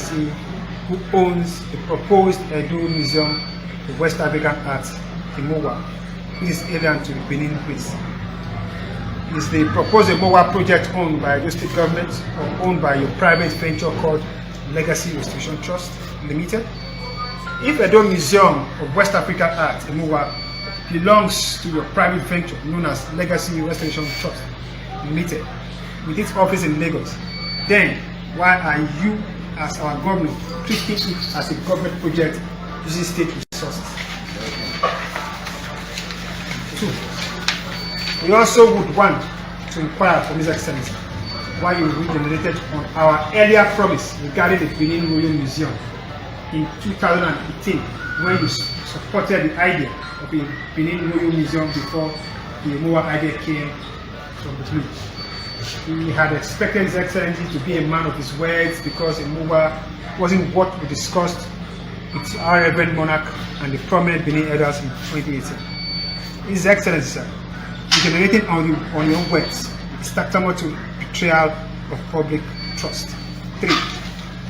Excellency, who owns the proposed Edo Museum of West African Art in Mowa, which is alien to the Benin place. Is the proposed Mowa project owned by the state government or owned by your private venture called Legacy Restoration Trust Limited? If Edo Museum of West African Art in Mowa belongs to your private venture known as Legacy Restoration Trust Limited, with its office in Lagos, then why are you, as our government, treating it as a government project using state resources? 2. We also would want to inquire from His Excellency why you regenerated on our earlier promise regarding the Benin Royal Museum in 2018, when you supported the idea of a Benin Royal Museum before the Mowa idea came from the blue. We had expected His Excellency to be a man of his words, because Mowa wasn't what we discussed with our Reverend Monarch and the prominent Benin elders in 2018. His Excellency, sir, regenerating on your words is tantamount to betrayal of public trust. 3.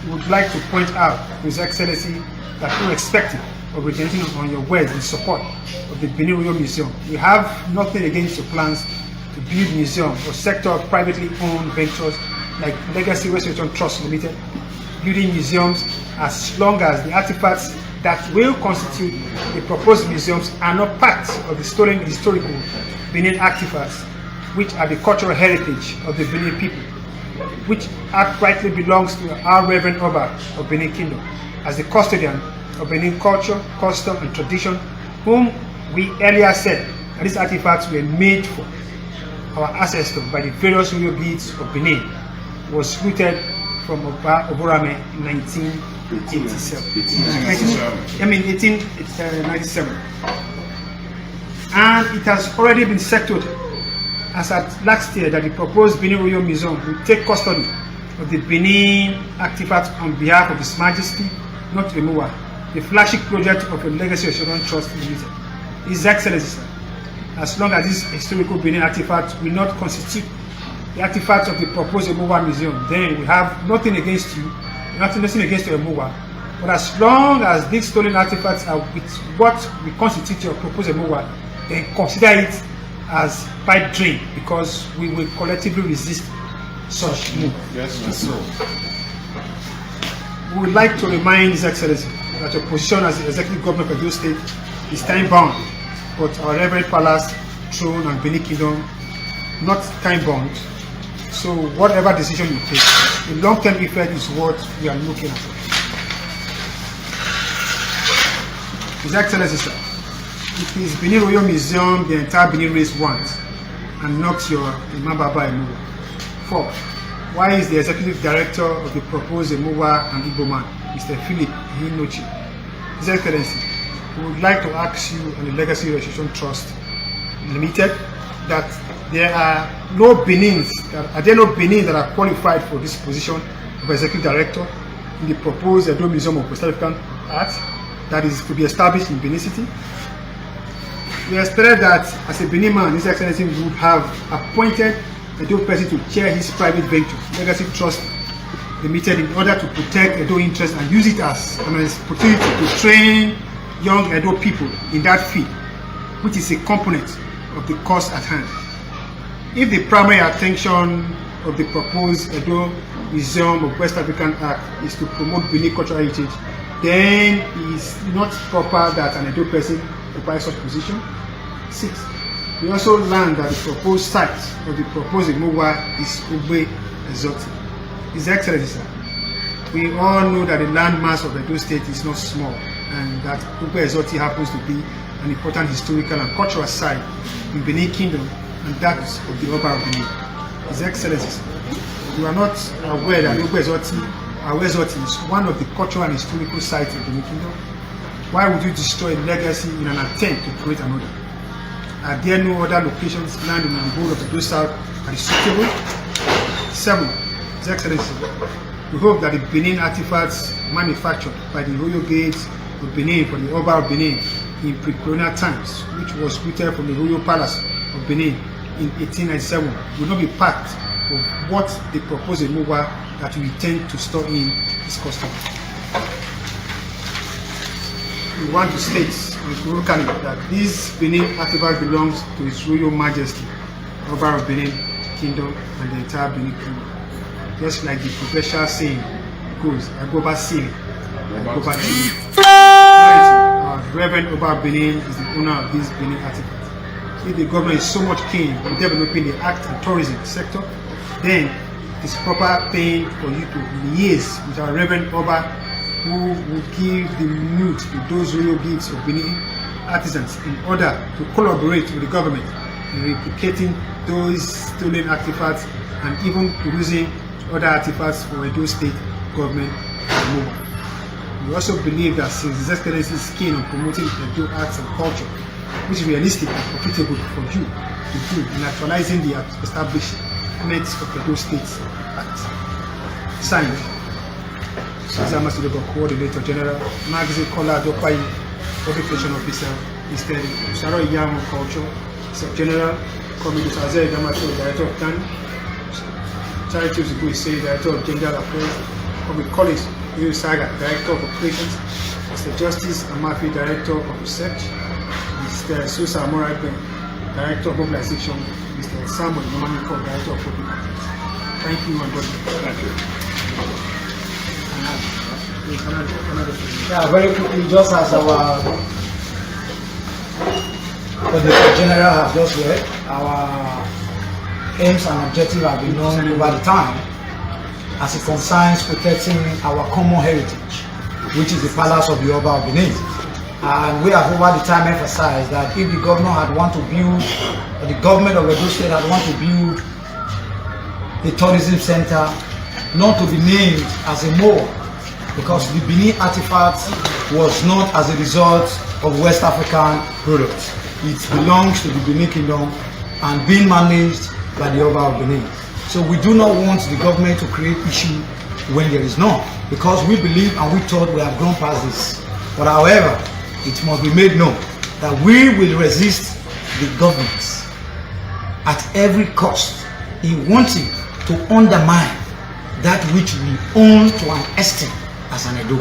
We would like to point out to His Excellency that irrespective of regenerating on your words in support of the Benin Royal Museum, we have nothing against your plans to build museums or sector of privately owned ventures like Legacy Restoration Trust Limited, building museums as long as the artifacts that will constitute the proposed museums are not part of the stolen historical Benin artifacts, which are the cultural heritage of the Benin people, which outrightly belongs to our Reverend Oba of Benin Kingdom, as the custodian of Benin culture, custom, and tradition, whom we earlier said that these artifacts were made for our ancestors by the various royal deeds of Benin, was rooted from Oborame in 1897. And it has already been settled as at last year that the proposed Benin Royal Museum will take custody of the Benin artifacts on behalf of His Majesty, not Mowa, the flagship project of the Legacy Restoration Trust Limited. His Excellency, sir, as long as these historical Benin artifacts will not constitute the artifacts of the proposed Mowa Museum, then we have nothing against you, nothing against your Mowa. But as long as these stolen artifacts are with what we constitute your proposed Mowa, then consider it as pipe dream, because we will collectively resist such move. Yes, so. We would like to remind His Excellency that your position as the Executive Governor of Edo State is time-bound, but our Reverend Palace, Throne, and Benin Kingdom not time-bound. So whatever decision you take, the long-term effect is what we are looking at. His Excellency, sir, it is Benin Royal Museum the entire Benin race wants, and not your Imam Baba Emowa. 4. Why is the Executive Director of the proposed Emowa and Igbo man, Mr. Philip Hinochi? His Excellency, we would like to ask you and the Legacy Restoration Trust Limited that there are no Benins that are qualified for this position of Executive Director in the proposed Edo Museum of West African Art that is to be established in Benin City. We expect that as a Benin man, His Excellency would have appointed a Edo person to chair his private venture, Legacy Trust Limited, in order to protect Edo interests and use it as an opportunity to train young Edo people in that field, which is a component of the cause at hand. If the primary attention of the proposed Edo Museum of West African Art is to promote Benin cultural heritage, then it is not proper that an Edo person occupies such position. 6. We also learned that the proposed site of the proposed Mowa is Obaseki. His Excellency, sir, we all know that the landmass of Edo State is not small, and that Obaseki happens to be an important historical and cultural site in Benin Kingdom, and that of the Oba of Benin. His Excellency, sir, you are not aware that Obaseki is one of the cultural and historical sites of Benin Kingdom. Why would you destroy a legacy in an attempt to create another? Are there no other locations planned in the whole of Edo South that is suitable? 7. His Excellency, we hope that the Benin artifacts manufactured by the royal gates of Benin for the Oba of Benin in pre-colonial times, which was rooted from the royal palace of Benin in 1897, will not be part of what they propose in Mowa that we intend to store in this custom. We want to state unequivocally that this Benin artifact belongs to His Royal Majesty, Oba of Benin Kingdom and the entire Benin Kingdom. Just like the proverbial saying goes, Agoba Sili, Agoba Chili. Reverend Oba Benin is the owner of this Benin artifact. If the government is so much keen on developing the art and tourism sector, then it's proper thing for you to liaise with our Reverend Oba, who will give the mood to those royal gifts of Benin artisans in order to collaborate with the government in replicating those stolen artifacts and even producing other artifacts for Edo State government removal. We also believe that since His Excellency is keen on promoting Edo arts and culture, which is realistic and profitable for you to do in actualizing the establishments of Edo State Act. Signed, Ambassador Coordinator General, Magazine Kola Dopai, Public Relations Officer, Mr. Saro Yamo Culture, General, Committee Azay Damato, Director of TAN, Charity Uzuguise, Director of Gender Affairs, Public College, Yu Saga, Director of Operations, Mr. Justice Amafi, Director of Research, Mr. Susa Morabe, Director of Mobilization, Mr. Samuel Nomaniko, Director of Public Affairs. Thank you, and God bless. Thank you. Yeah, very quickly, just as our General have just read, our aims and objectives have been known over the time as it concerns protecting our common heritage, which is the Palace of the Oba of Benin. And we have over the time emphasized that if the governor had want to build, or the government of Edo State had want to build a tourism center, not to be named as a mall, because the Benin artifact was not as a result of West African products. It belongs to the Benin Kingdom and being managed by the Oba of Benin. So we do not want the government to create issue when there is none, because we believe and we thought we have gone past this. But however, it must be made known that we will resist the government at every cost in wanting to undermine that which we own to an extent as an Edo.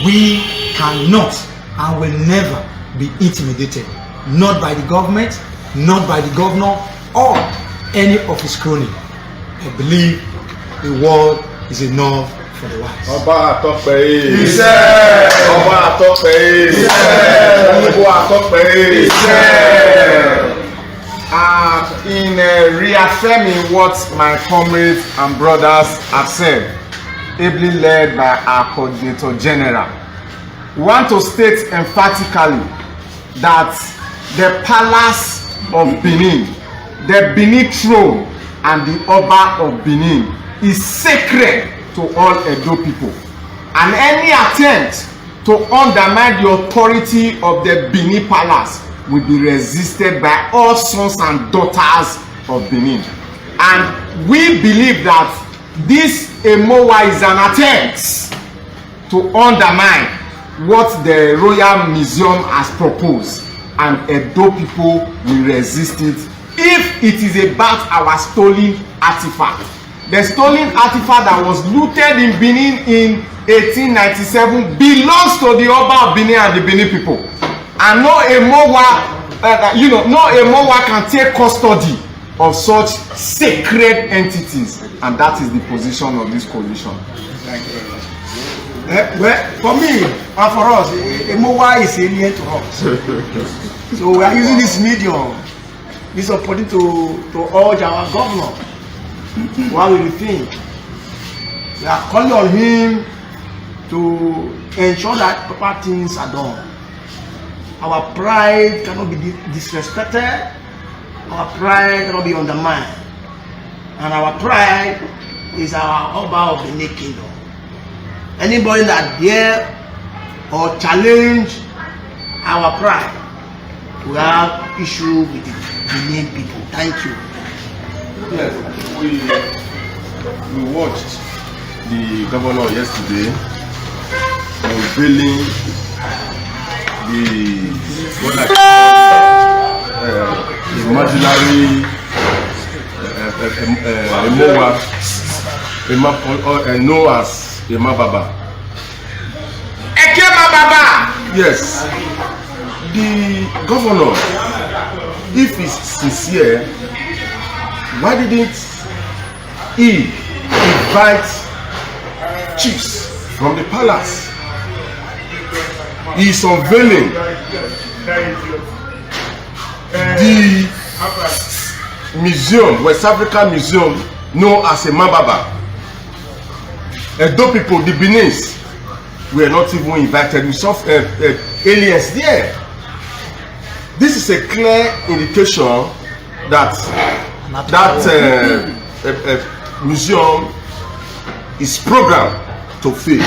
We cannot and will never be intimidated, not by the government, not by the governor, or any of his cronies. I believe the word is enough for the wise. Oba Atope. Oba Atope. Oba Atope. In reaffirming what my comrades and brothers have said, ably led by our Coordinator General, we want to state emphatically that the Palace of Benin, the Benin throne, and the Oba of Benin is sacred to all Edo people. And any attempt to undermine the authority of the Benin Palace will be resisted by all sons and daughters of Benin. And we believe that this Emowa is an attempt to undermine what the Royal Museum has proposed, and Edo people will resist it if it is about our stolen artifact. The stolen artifact that was looted in Benin in 1897 belongs to the Oba of Benin and the Benin people. And no Emowa, no Emowa can take custody of such sacred entities, and that is the position of this coalition. Thank you very much. Well, for me and for us, Emowa is alien to us. So we are using this medium, this opportunity to urge our governor. What will you think? We are calling on him to ensure that proper things are done. Our pride cannot be disrespected. Our pride cannot be undermined. And our pride is our Oba of the Benin Kingdom. Anybody that dare or challenge our pride, we have issue with the Benin people. Thank you. Yes, we watched the governor yesterday unveiling the imaginary Emowa, known as a Mababa. Eke Mababa. Yes. The governor, if he's sincere, why didn't he invite chiefs from the palace? He is unveiling the museum, West African Museum, known as a Mababa. Edo people, the Benin's, were not even invited. We saw aliens there. This is a clear indication that museum is programmed to fail.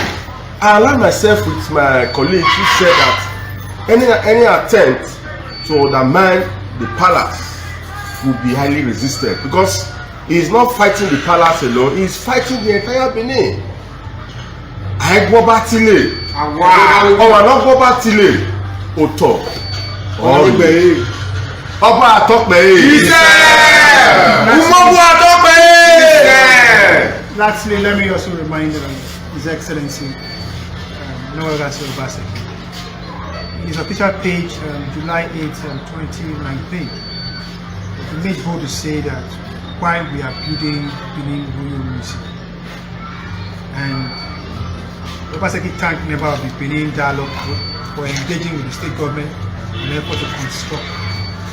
I aligned myself with my colleague who said that any attempt to undermine the palace will be highly resisted, because he is not fighting the palace alone, he is fighting the entire Benin. Aigbobatile, Owanogbotile, Oto, Orugbe, Oba Atokbe, Umobu Atokbe. Lastly, let me also remind His Excellency Noel Obaseki. His official page, July 8, 2019, he made bold to say that while we are building Benin Royal Museum, and Obaseki thanked members of the Benin Dialogue for engaging with the state government in an effort to construct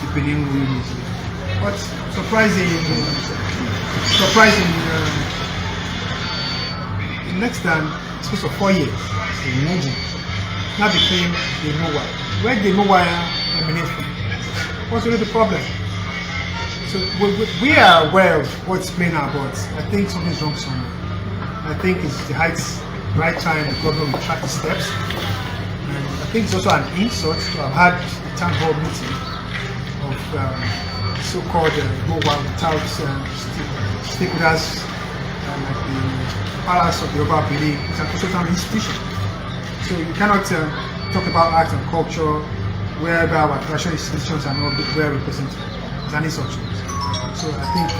the Benin Royal Museum. But surprisingly, in less than space of 4 years, now became the Mowa. Where the Mowa emanates from? What's really the problem? So we are aware of what's playing our boards. I think something's wrong somewhere. I think it's the right time the government will track the steps. And I think it's also an insult to have had a town hall meeting of so-called Mowa without stakeholders like the Palace of the Oba Benin. It's a consultant institution. So you cannot talk about art and culture whereby our traditional institutions are not well represented. It's an insult. So I think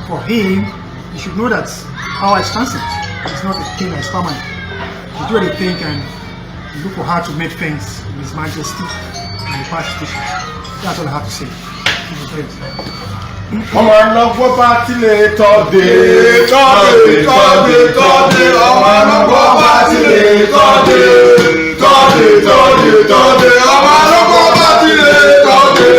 for him, he should know that power is transit. It's not a thing that is permanent. You do anything and look for how to make things in His Majesty and the past institutions. That's all I have to say. Ọmọ ẹlọgbọ́n bá tilẹ̀ tọ́de ọmọ ẹlọgbọ́n bá tilẹ̀ tọ́de ọmọ ẹlọgbọ́n bá tilẹ̀ tọ́de.